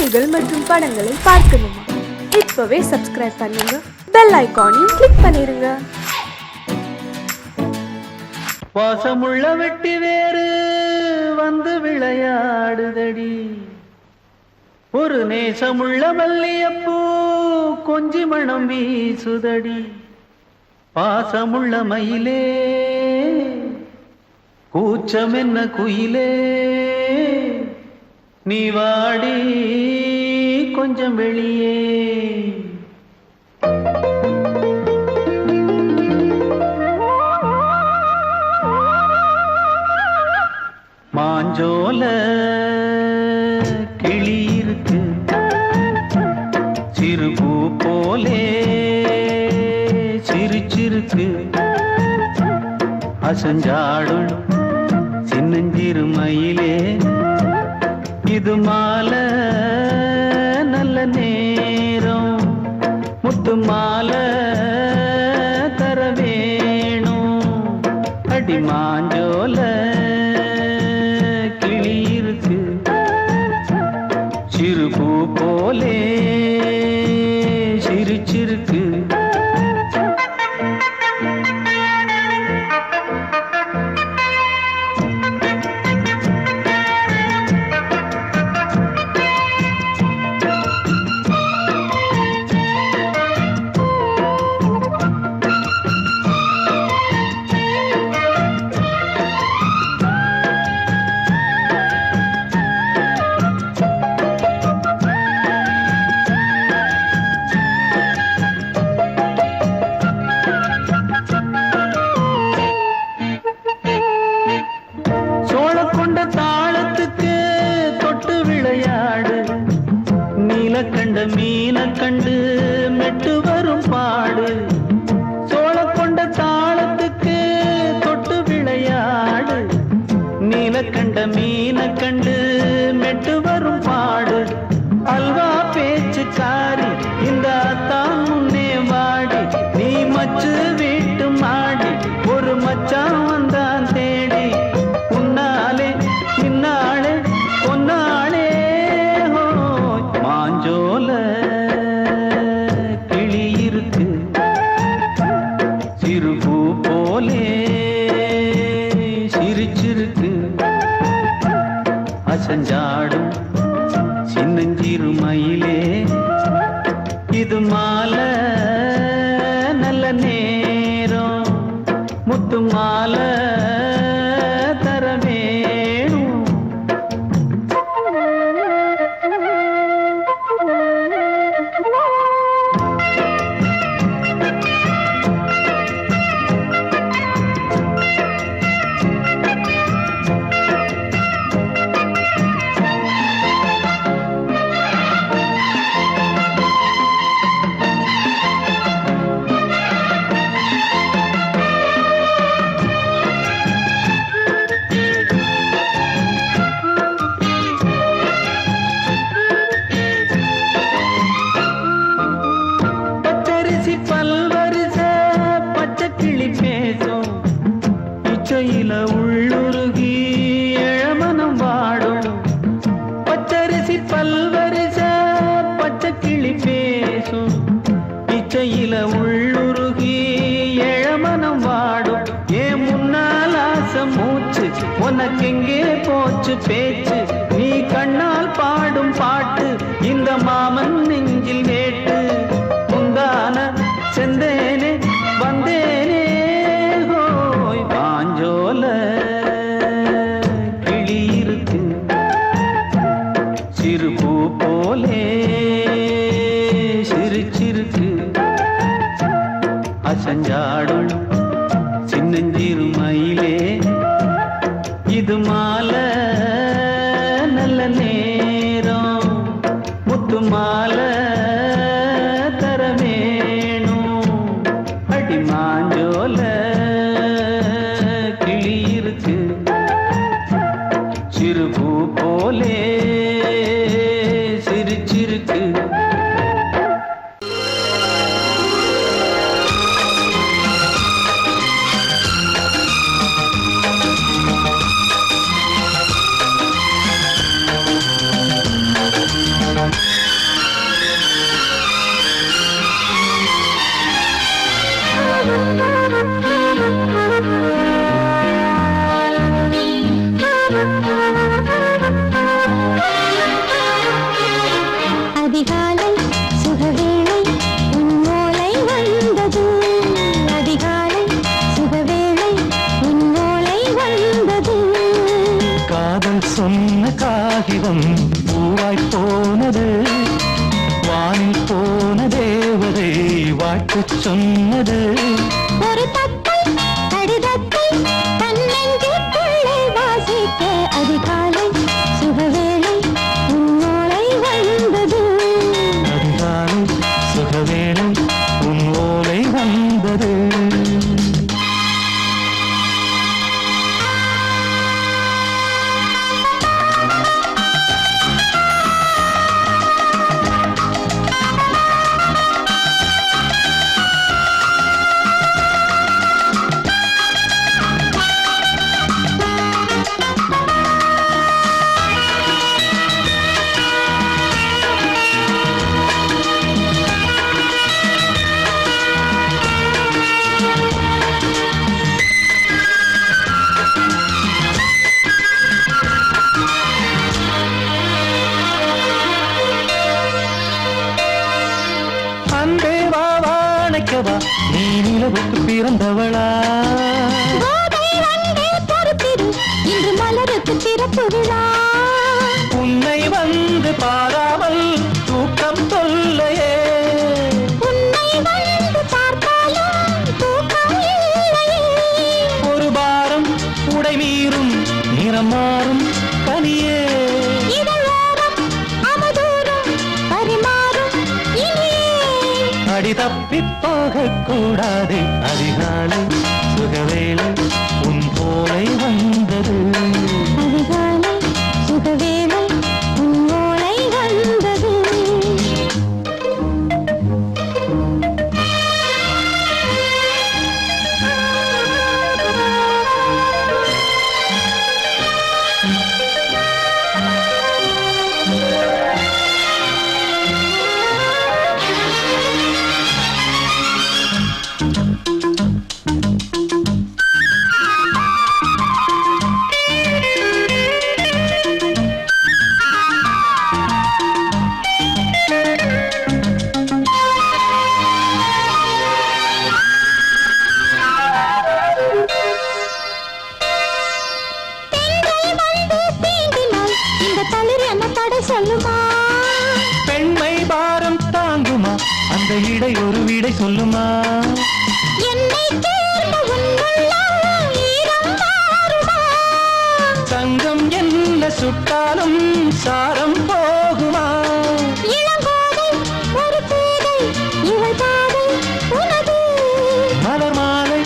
செய்திகள் மற்றும் படங்களை பார்க்கணுமா? இப்பவே சப்ஸ்கிரைப் பண்ணுங்க, பெல் ஐகானையும் கிளிக் பண்ணிருங்க. பாசமுள்ள வெட்டி வேறு வந்து விளையாடுதடி, ஒரு நேசமுள்ள மல்லியப்பூ கொஞ்சி மணம் வீசுதடி. பாசமுள்ள மயிலே கூச்சம் என்ன குயிலே, நீ வாடி கொஞ்சம் வெளியே. மாஞ்சோல கிளி இருக்கு, சிறுபூ போலே சிரிச்சிருக்கு. அசஞ்சாடும் சின்னஞ்சிறு மயிலே, இது மாலை நல்ல நேரம், முத்து மாலை தர வேணும். அடி மாஞ்சோல கிளி இருக்கு, சிறுபூ போலே சிரிச்சிருக்கு. கண்ட மீன கண்டு மெட்டு வரும் பாடு, சோழ கொண்ட தாளத்துக்கு தொட்டு விளையாடு. நீல கண்ட மீன கண்டு மெட்டு வரும் பாடு. அல்வா பேச்சுக்காரி இந்த தான் முன்னே வாடி, நீ மச்சு வீட்டு மாடி, ஒரு மச்சான் வந்தான் தேடி. உன்னாலே இன்னாலே பொன்னாலே மாஞ்சோல கிளி இருக்கு, சிறுபூ போலே சிரிச்சிருக்கு. அசஞ்சாடும் சின்னஞ்சிறு மயிலே, இது மாலை நல்ல நேரம், முத்து மாலை தர வேணும். பல்வரிச பச்சை கிளி பேசும், இச்சையில உள்ளுருகி இளமனம் வாடும். பச்சரிசி பல்வரிச பச்சை கிளி பேசும், இச்சையில உள்ளுருகி இளமனம் வாடும். ஏன் முன்னால் ஆசை மூச்சு, உனக்கெங்கே போச்சு பேச்சு, நீ கண்ணால் பாடும் பாட்டு இந்த மாமன் நெஞ்சில் வேட்டு. செந்தேனே வந்தேனே ஹோய், மாஞ்சோல கிளி இருக்கு, சிறுபூ போலே சிரிச்சிருக்கு. அசஞ்சாடும் சின்னஞ்சிறு மயிலே, இது மாலை நல்ல நேரம், முத்து மாலை தர வேணும். அடி மாஞ்சோல கிளி இருக்கு, சிறுபூ போலே சிரிச்சிருக்கு. சொன்னது ஒரு தத்தை கடிதத்தை தன்னெஞ்சுக்குள்ளே வாசிக்க அதிகாலை சுகவேளை உன்னோலை வந்தது. அதிகாலை சுகவேளை உன் ஓலை வந்தது. நீ நிலவுக்கு பிறந்தவளா? இன்று மலருக்கு திறப்பு விழா. உன்னை வந்து பாராமல் தூக்கம் சொல்லையே. உன்னை வந்து பார்த்தாலும் தூக்கம் இல்லையே. ஒரு பாரம் உடை மீறும் நிறம் மாறும் கனியே. இதழோரம் அவதூறும் பரிமாறும் இனியே. அடி தப்பி போகக்கூடாது. அதிகாலை சுகவேளை உன் போலை வந்தது. அதிகாலை சுகவேளை உன் ஓலை வந்தது. பெண்மை பாரம் தாங்குமா? அந்த இடை ஒரு விடை சொல்லுமா? தங்கம் என்ன சுட்டாலும் சாரம் போகுமா? மலர் மாலை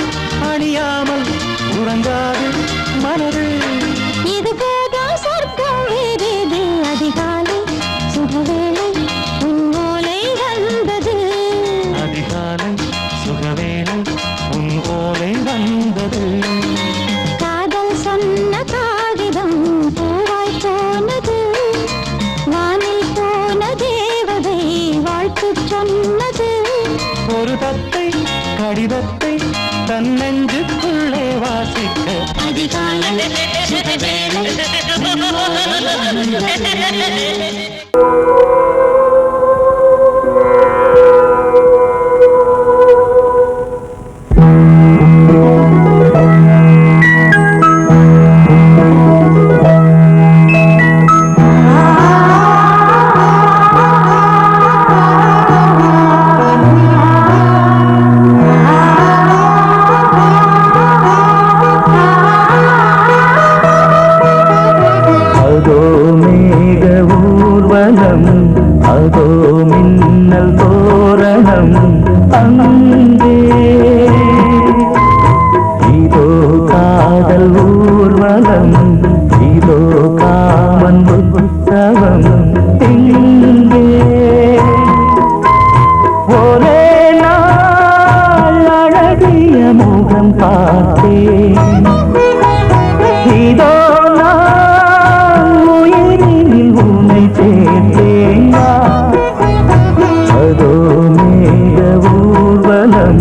அணியாமல் உறங்காது மனது. இது போதும் சொர்க்கம் வேறேது. அதிகாலை சுகவேளை உன் ஓலை வந்தது. அதிகாலை சுகவேளை உன் ஓலை வந்தது. காதல் சொன்ன காகிதம் பூவாய் போனது. வானில் போன தேவதை வாழ்த்து சொன்னது. ஒரு தத்தை கடிதத்தை தன்னெஞ்சுக்குள்ளே வாசிக்க அதிகாலை சுகவேளை உன் ஓலை வந்தது. அதோ மின்னல் தோரணம் அங்கே. இதோ காதல் ஊர்வலம், இதோ காமன் உற்சவம் இங்கே. ஒரே நாள் அழகிய முகம் பார்த்தேன். இதோ நான் உயிரில் உன்னை சேர்த்தேன். அதோ மேக ஊர்வலம்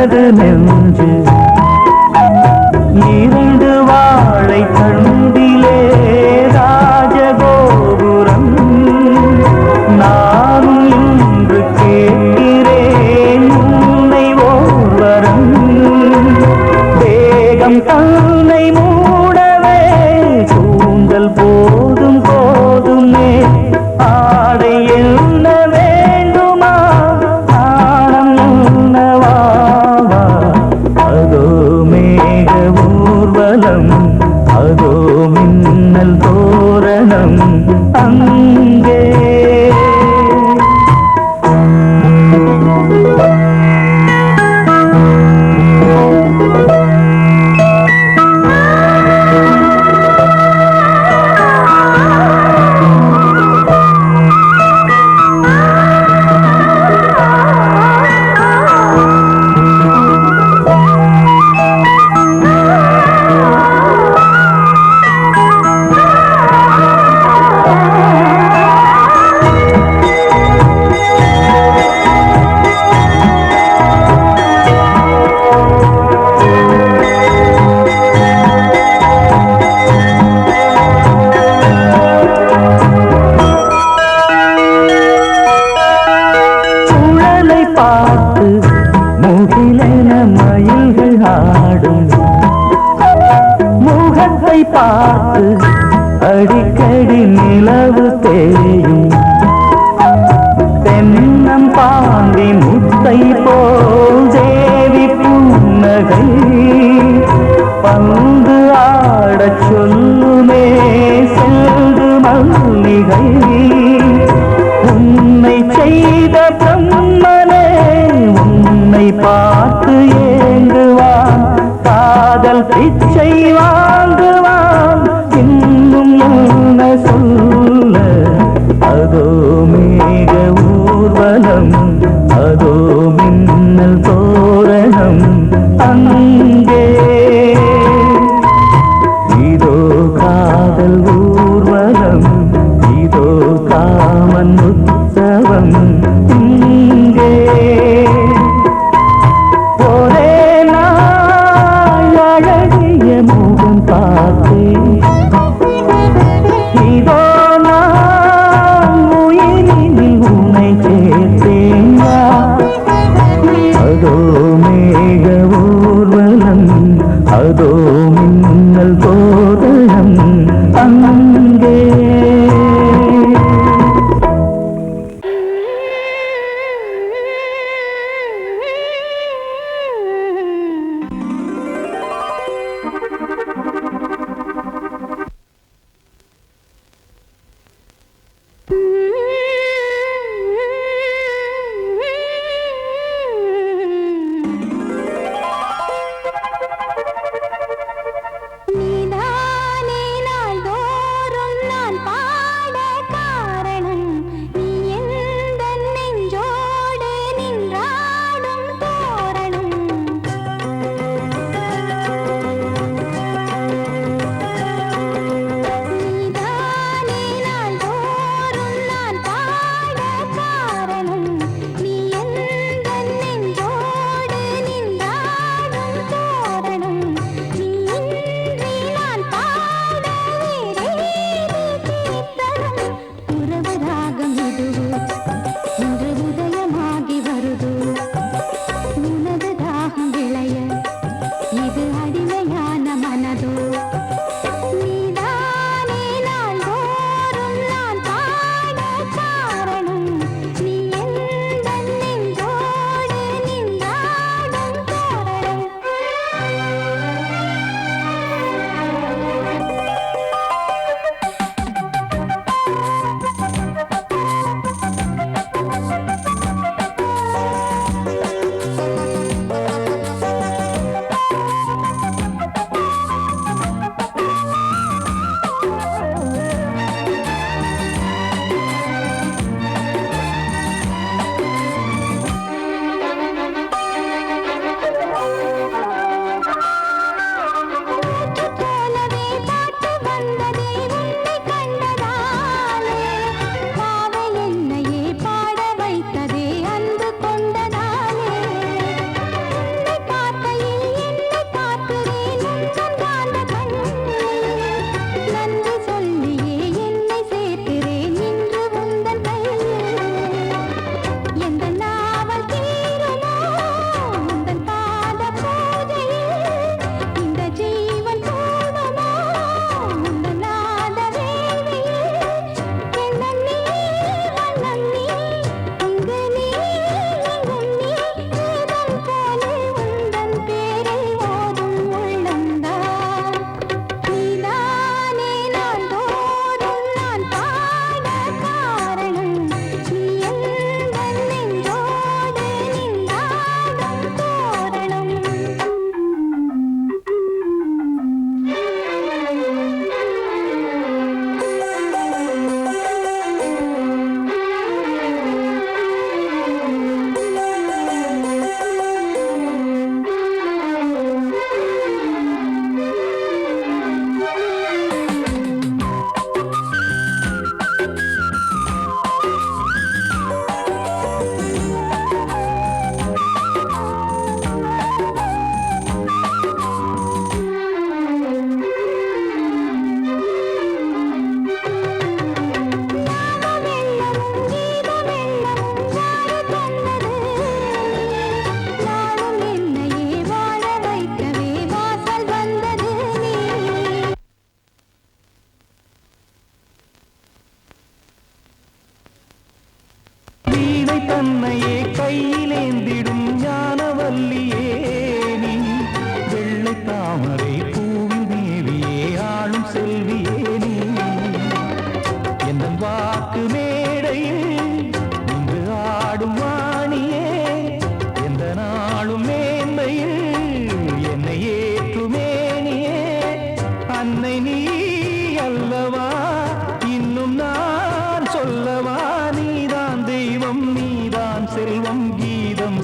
எனது நெஞ்சு இரண்டு வாழை தண்டிலே ராஜகோபுரம் நானும் இன்று கேட்கிறேன் உன்னை ஓர்வரம் தேகம் தன்னை மூடவே தூங்கல் போதும் போதுமே ஆடை என்ன வேண்டுமா நாணம் என்னவாவா அதோ மேக ஊர்வலம் அதோ மின்னல் தோரணம் அங்கே பார்த்து அடிக்கடி நிலவு தேயும் தென்னம் பாண்டி முத்தை போல் தேவி புன்னகை பந்து ஆடச் சொல்லுமே செல்து மல்லிகை உன்னை செய்த பிரம்மனே உன்னை பார்த்து ஏங்குவான் காதல் பிச்சை வாங்குவான் இன்னும் என்ன சொல்ல அதோ மேக ஊர்வலம் அதோ மின்னல் தோரணம் அங்கே இதோ காதல் ஊர்வலம் இதோ காமன் உற்சவம் இங்கே ஒரே நாள் அழகிய முகம் பார்த்தேன் இதோ நான் உயிரினில் உன்னை சேர்த்தேன் அதோ மேக ஊர்வலம் அதோ மின்னல் தோரணம் அங்கே நீ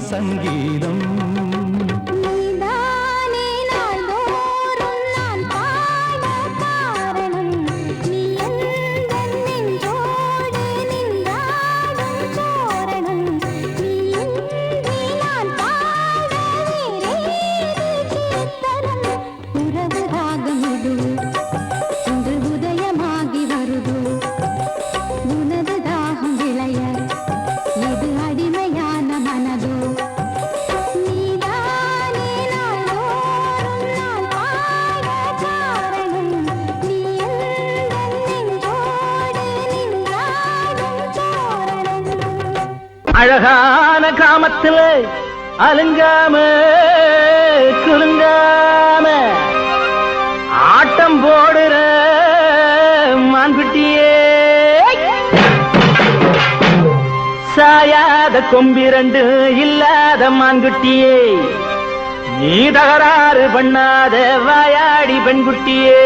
சங்கீதம் நீதானே நாள்தோறும் நான் பாட காரணம் நீ எந்தன் நெஞ்சோடு நின்றாடும் தோரணம் நீ இன்றி நான் பாட வேறேது கீர்த்தனம் உறவு ராகம் இது இன்று உதயமாகி வருது உனது தாகம் விளைய இது அடிமையான மனதோ நீதானே நாள்தோறும் நான் பாட காரணம் நீ எந்தன் நெஞ்சோடு நின்றாடும் தோரணம் அழகான காமத்துல அலுங்காம குலுங்காம ஆட்டம் போடுற மான்குட்டியே சாயாத கொம்பிரண்டு இல்லாத மான்குட்டியே நீ தகராறு பண்ணாத வாயாடி பெண்குட்டியே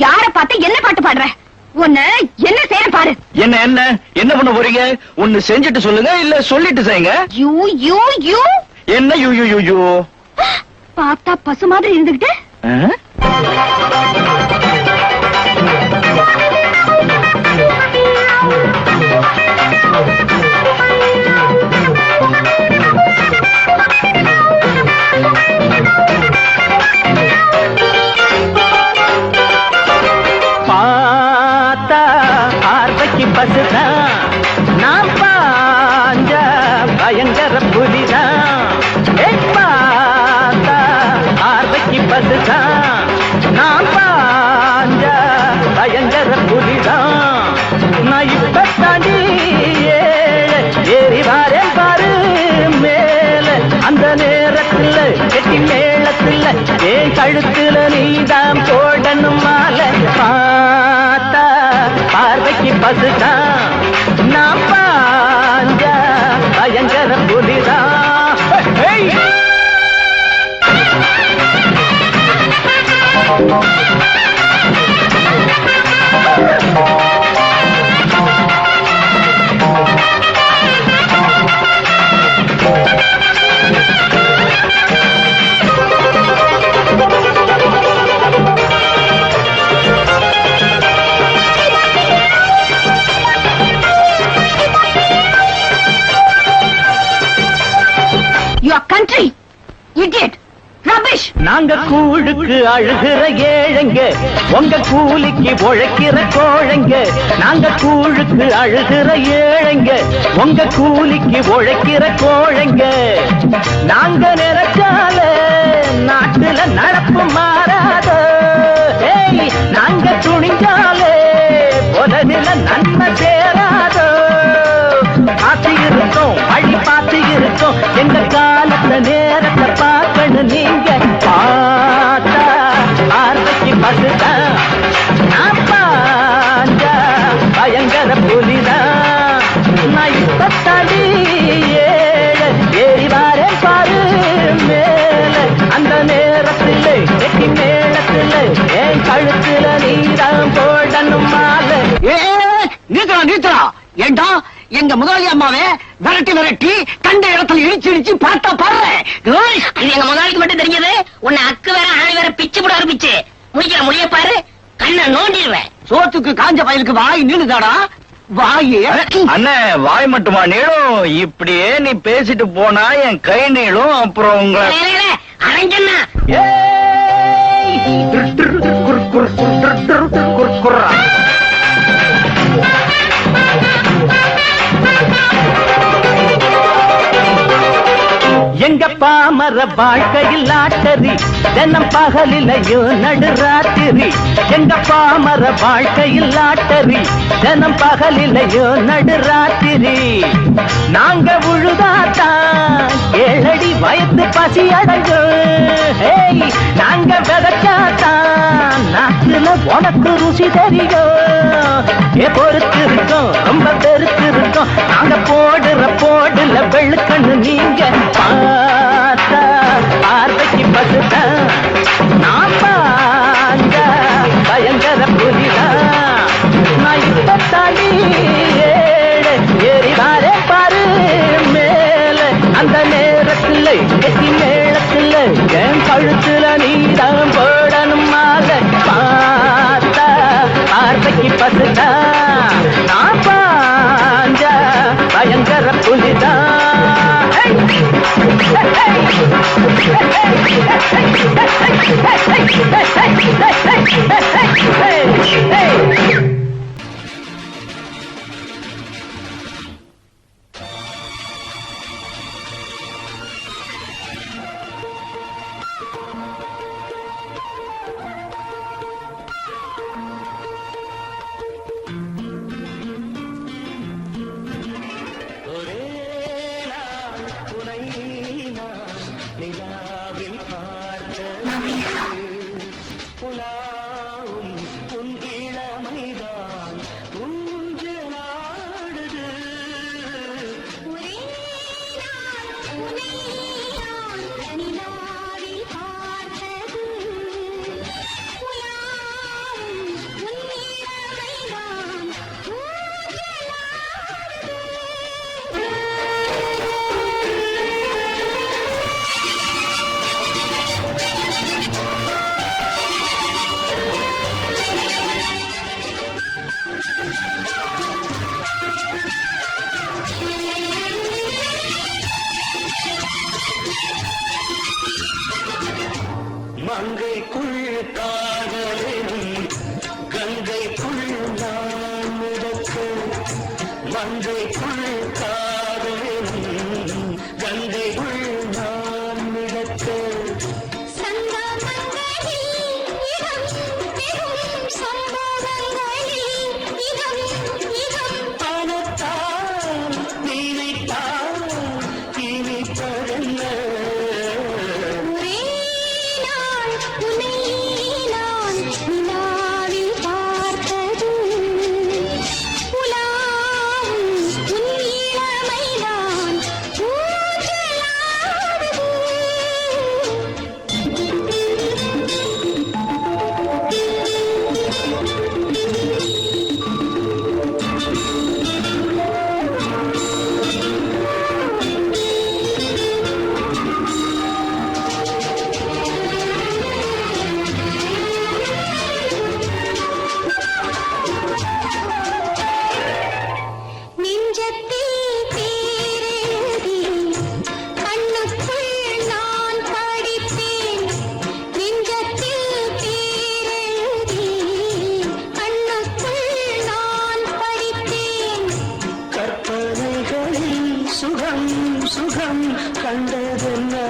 யார பார்த்து என்ன பாட்டு பாடுற உன்னை என்ன செய்ய பாரு என்ன என்ன என்ன பண்ண போறீங்க? ஒன்னு செஞ்சுட்டு சொல்லுங்க, இல்ல சொல்லிட்டு செய்யுங்க. யூ யூ யூ என்ன யூ யூ யூ யூ? பார்த்தா பசு மாதிரி இருந்துகிட்டு பார்த்தா பார்வைக்கு பசுதான், நான் பாஞ்ச பயங்கர புலிதான். பார்த்தா பார்வைக்கு பசுதான், நான் பாஞ்ச பயங்கர புலிதான். நான் இப்ப தாண்டி ஏறி வாரேன் பாரு மேல, அந்த நேரத்துல கெட்டி மேளத்துல என் கழுத்துல நீதான் போடணும் மாலை. பார்த்தா பார்வைக்கு பசுதான், நான் பாஞ்ச பயங்கர புலிதான். your country idiot rubbish நாங்க கூழுக்கு அழுகிற ஏழைங்க, உங்க கூலிக்கு உழைக்கிற கோழைங்க. நாங்க கூழுக்கு அழுகிற ஏழைங்க, உங்க கூலிக்கு உழைக்கிற கோழைங்க. நாங்க நினைச்சால நாட்டுல நடப்பு மாறாதோ, நாங்க துணிஞ்சாலே உலகில நன்மை சேராதோ. பார்த்து இருக்கோம், வழி பார்த்து இருக்கோம், எங்க காலத்தை நேரத்தை பார்க்கணும் நீங்க. பார்த்தா பார்வைக்கு பசுதான், நான் பாஞ்ச பயங்கர புலிதான். நான் இப்ப தடி ஏறி வாரேன் பாரு மேல, அந்த நேரத்தில் கெட்டி மேளத்தில் என் கழுத்துல நீதான் போடணும் மாலை. நீத்தரா நீத்தரா ஏண்டா எங்க முதலாளி அம்மாவே விரட்டி விரட்டி கண்ட இடத்துல இடிச்சு இடிச்சு பார்த்தா பாரு. இது எங்க முதலாளிக்கு மட்டும் தெரிஞ்சது. உன்னை அக்கு வேற ஆணி வேற பிச்சு போட ஆரம்பிச்சு முடிக்கிற முடிய பாரு, கண்ணை நோண்டிடுவேன். சோத்துக்கு காஞ்ச பயலுக்கு வாய் நீளுதாடா வாயே. அண்ணே வாய் மட்டுமா நீளும்? இப்படியே நீ பேசிட்டு போனா என் கை நீளும். அப்புறம் உங்க அரைஞ்சன்னா எங்க பாமர வாழ்க்கையில் லாட்டரி, தினம் பகலிலையும் நடுராத்திரி. எங்க பாமர வாழ்க்கையில் லாட்டரி, தினம் பகலிலையும் நடுராத்திரி. நாங்க உழுதாத்தான் ஏழடி வயத்து பசி அடைஞ்சோம். நாங்க விதைச்சாத்தான் நாட்டுல உனக்கு ருசி தெரியும். பொறுத்து இருக்கோம், ரொம்ப பெருத்து இருக்கோம். நாங்க போடுற போடுல வெளுக்கண்ணு நீங்க. பார்த்தா பார்வைக்கு பசுதான், நான் பாஞ்ச பயங்கர புலிதான். நான் இப்ப தாண்டி ஏறி சங்கர புலிதான். மங்கைக்குள் காதலினும் கங்கைக்குள் நான் மிதக்க மங்கைக்குள் காதலினும் கங்கைக்குள் நான் மிதக்க பணத்தால் நினைத்தால் இனிப்பதென்ன சுகம் சுகம் கண்டதென்னோ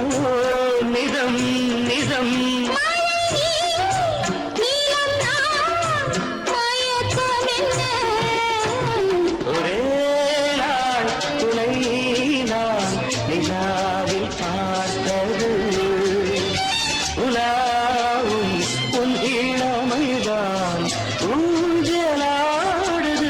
நிதம் நிதம் ஒரே நாள் துணை நான் நிலாவில் பார்த்தது உலாவும் உன் இளமைதான் ஊஞ்சலாடுது.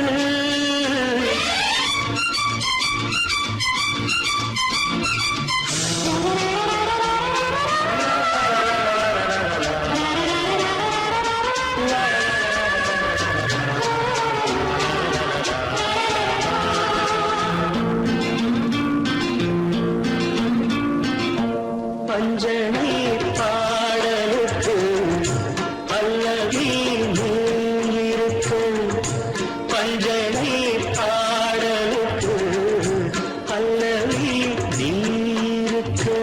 பஞ்சனை பாடலுக்கு பல்லவி இருக்கு பஞ்சனை பாடலுக்கு பல்லவி இருக்கு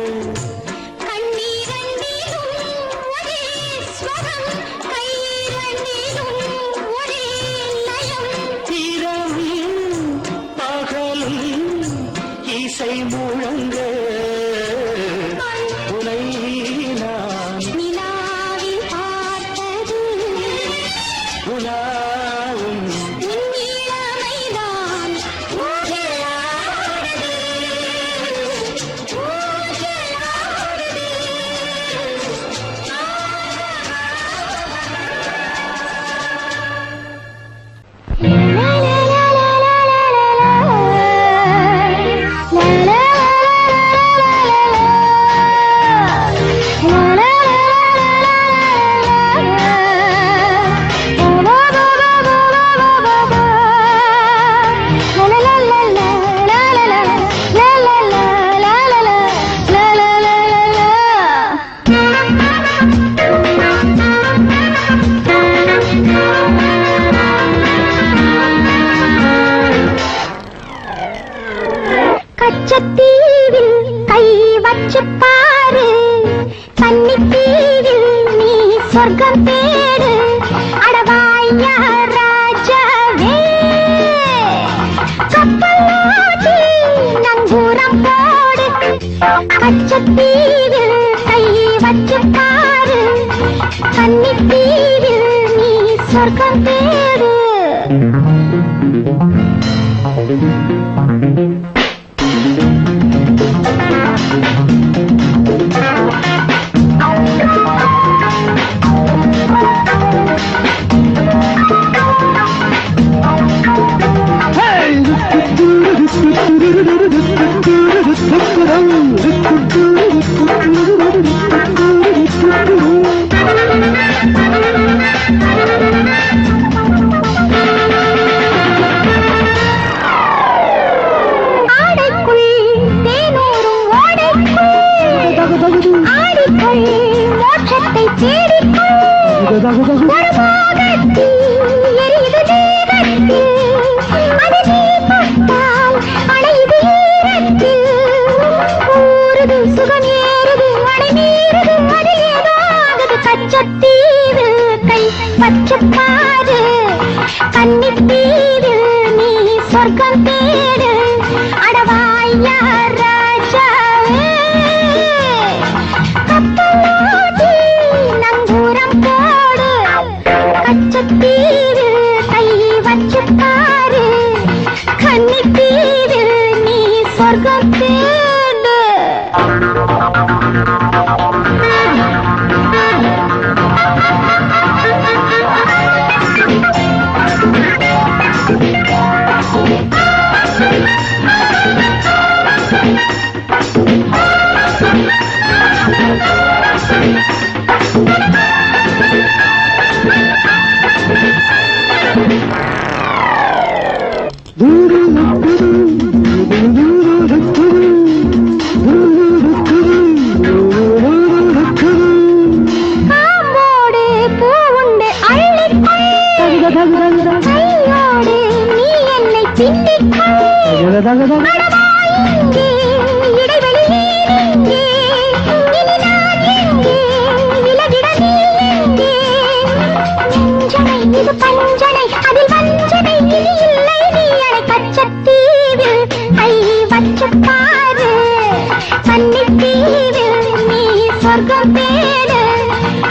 இரவும் பகலும் இசை முழங்க உனை நான் உலாவும் la la la la la la கச்சத்தீவில் கை வச்சு பாரு, கன்னித்தீவில் நீ சொர்க்கம் தேடு. அடவாயா ராஜாவே, கப்பலோட்டி நங்கூரம் போடு. கச்சத்தீவில் கை வச்சு பாரு, கன்னித்தீவில் நீ சொர்க்கம் தேடு. பச்சப்பாரு கன்னித்தீவில் நீ சொர்க்கம் தேடு. அடவாயா ராஜாவே, கப்பலோட்டி நங்கூரம் போடு. கச்சத்தீவில் கை வச்சு பாரு, கன்னித்தீவில் நீ சொர்க்கம் தேடு. காம்போடு பூவுண்டு அள்ளிக்கொள், கையோடு நீ என்னை பின்னிக்கொள். அடவாயிங்கே இடைவெளி நீங்கே, இனி நான் எங்கே விலகிட நீ எங்கே. நெஞ்சனை இது பஞ்சனை, அதில் வஞ்சனை இனி இல்லை. நீ அடை கச்சத்தீவில் கை வச்சு பாரு, கன்னித்தீவில் நீ சொர்க்கம் தேடு.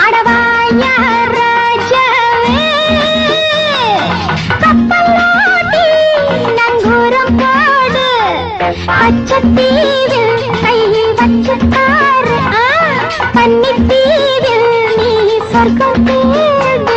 அடவாயா ராஜாவே, கப்பலோட்டி நங்கூரம் போடு. கச்சத்தீவில் கை வச்சு பாரு, கன்னித்தீவில் நீ சொர்க்கம் தேடு.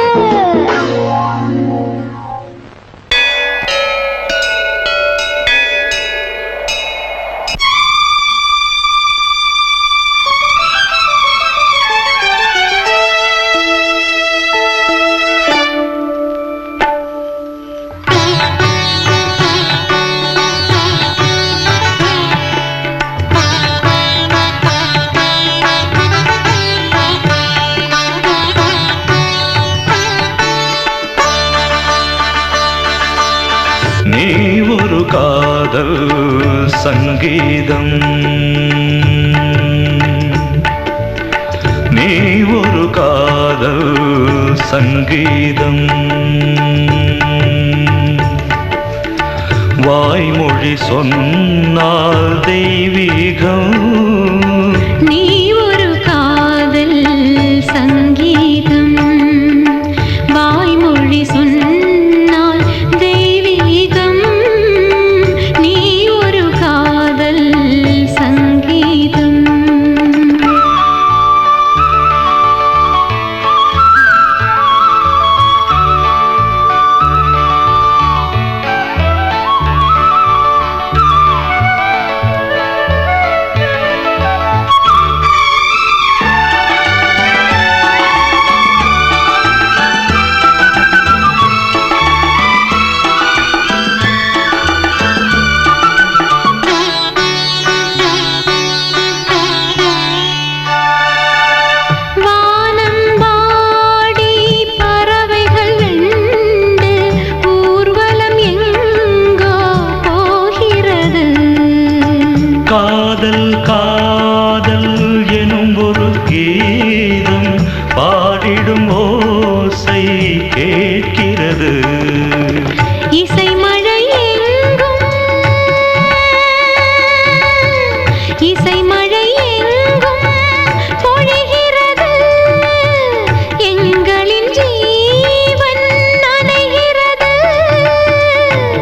நீ ஒரு காதல் சங்கீதம், நீ ஒரு காதல் சங்கீதம். வாய்மொழி சொன்னால் தெய்வீகம். நீ ஒரு காதல் சங்கீதம், வாய்மொழி சொன்னால் தெய்வீகம். நீ ஒரு காதல் சங்கீதம். காதல் காதல் எனும் ஒரு கீதம் பாடிடும் ஓசை கேட்கிறது. இசை மழை எங்கும் இசை மழை எங்கும் பொழிகிறது. எங்களின் ஜீவன் நனைகிறது.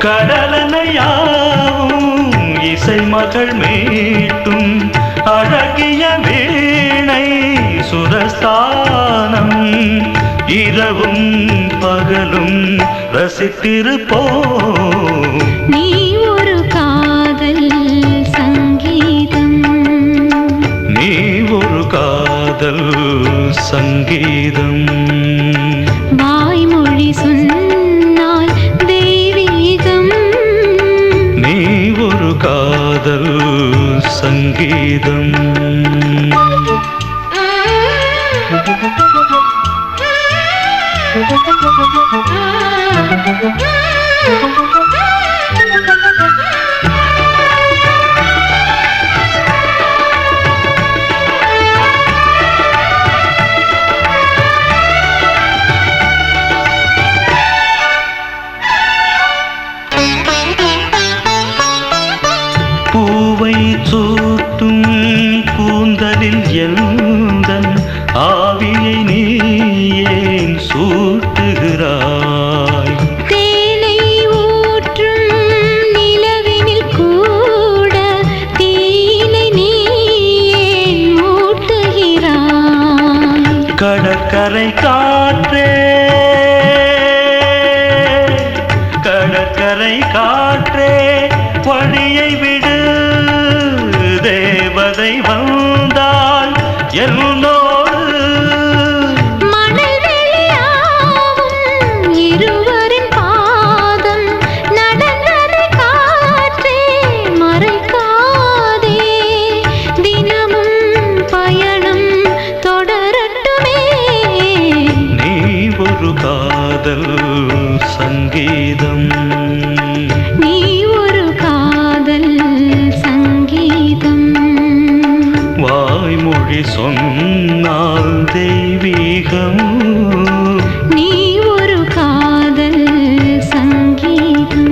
கடலனையாவும் இசை மகள் மீட்டும் அழகிய வீணை சுரஸ்தானம். இரவும் பகலும் ரசித்திருப்போம். நீ ஒரு காதல் சங்கீதம். நீ ஒரு காதல் சங்கீதம். வாய்மொழி சொன்னால் தெய்வீகம். நீ ஒரு காதல் சங்கீதம். பூவை சூட்டும் கூந்தலில் எந்தன் ஆவியை நீ ஏன் சூட்டுகிறாய்? தேனை ஊற்றும் நிலவினில் கூட தீனை நீ ஏன் மூட்டுகிறாய்? கடற்கரை காற்றே கடற்கரை காற்றே வழியை விடு. தேவதை வந்தால் என்னோடு மணல் வெளியாகும் இருவரின் பாதம் நடந்ததை காற்றே மறைக்காதே. தினமும் பயணம் தொடரட்டுமே. நீ ஒரு காதல் சங்கீதம். நீ ஒரு காதல் சங்கீதம். வாய்மொழி சொன்னால் தெய்வீகம். நீ ஒரு காதல் சங்கீதம்.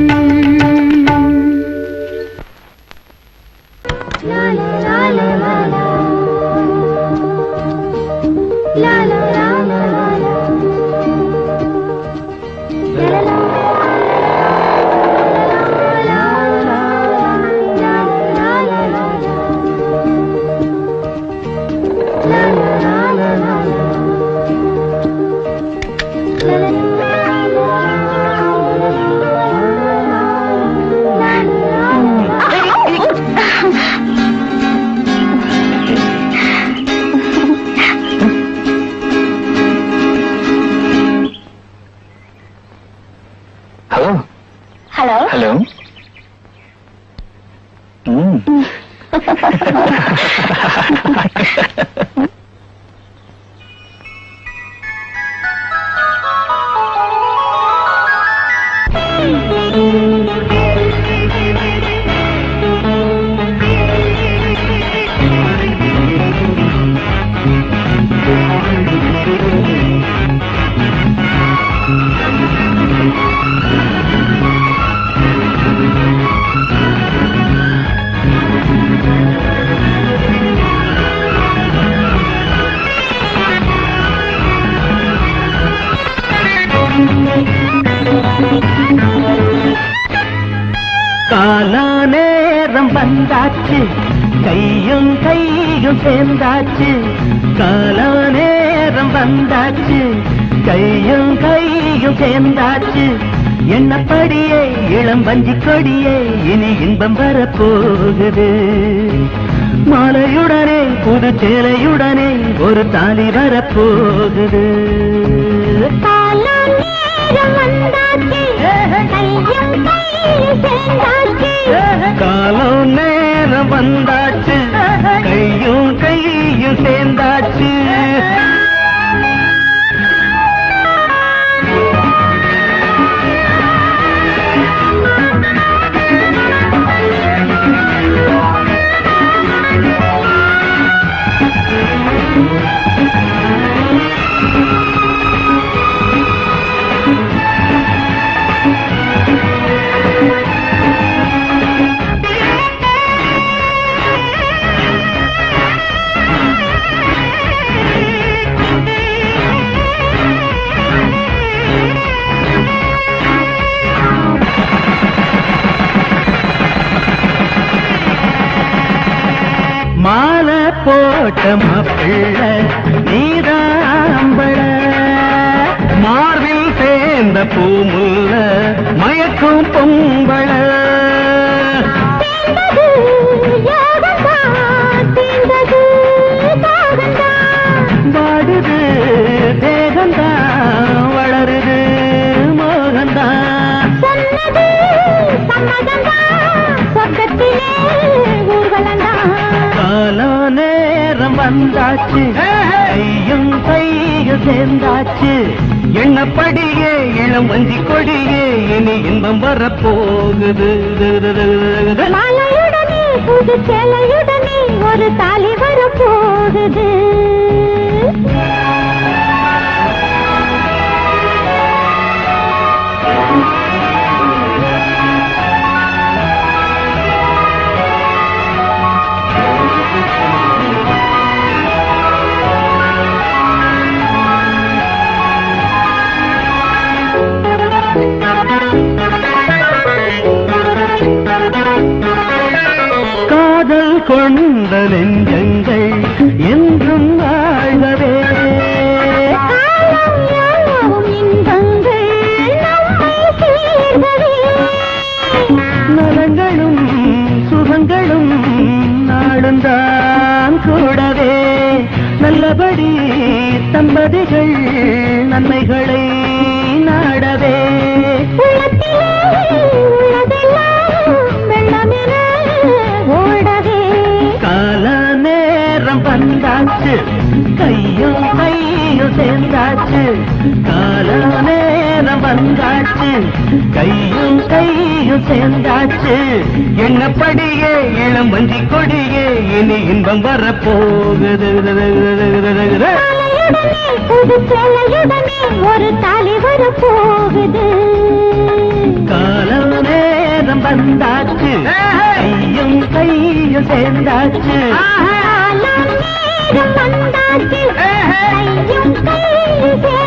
Hello hello hello. காலா நேரம் வந்தாச்சு, கையும் கையும் சேர்ந்தாச்சு. காலா நேரம் வந்தாச்சு, கையும் கையும் சேர்ந்தாச்சு. எண்ணப்படியே இளம் வஞ்சி கொடியே இனி இன்பம் வரப்போகுது. மாலையுடனே புது சேலையுடனே ஒரு தாலி வரப்போகுது. காலம் நேரம் வந்தாச்சு, கையும் கையும் சேர்ந்தாச்சு. மாலை போட்ட மாப்பிள்ளை நீதாம்பழ மார்பில் சேர்ந்த பூமுல்ல மயக்கும் பொம்பள வாடுது தேகந்தான் வளருது மோகந்தான் காலோ நேரம் வந்தாச்சு கையும் கையும் சேர்ந்தாச்சு எண்ணப்படியே இளம் வஞ்சி கொடியே இனி இன்பம் வரப்போகுது மாலையுடனே புது சேலையுடனே ஒரு தாலி வரப்போகுது காதல் கொண்ட நெஞ்சங்கள் என்றும் வாழ்கவே நலங்களும் சுகங்களும் நாளுந்தான் கூடவே நல்லபடி தம்பதிகள் நன்மைகளை நாடவே கால நேரம் வந்தாச்சு கையும் கையும் சேர்ந்தாச்சு கால நேரம் வந்தாச்சு கையும் கையும் சேர்ந்தாச்சு எண்ணப்படியே இளம் வஞ்சி கொடியே இனி இன்பம் வரப்போகுது புது சேலையுடனே ஒரு தாலி வரப்போகுது காலம் நேரம் வந்தாச்சு கையும் கையும் சேர்ந்தாச்சு காலம் நேரம் வந்தாச்சு கையும் கையும் சேர்ந்தாச்சு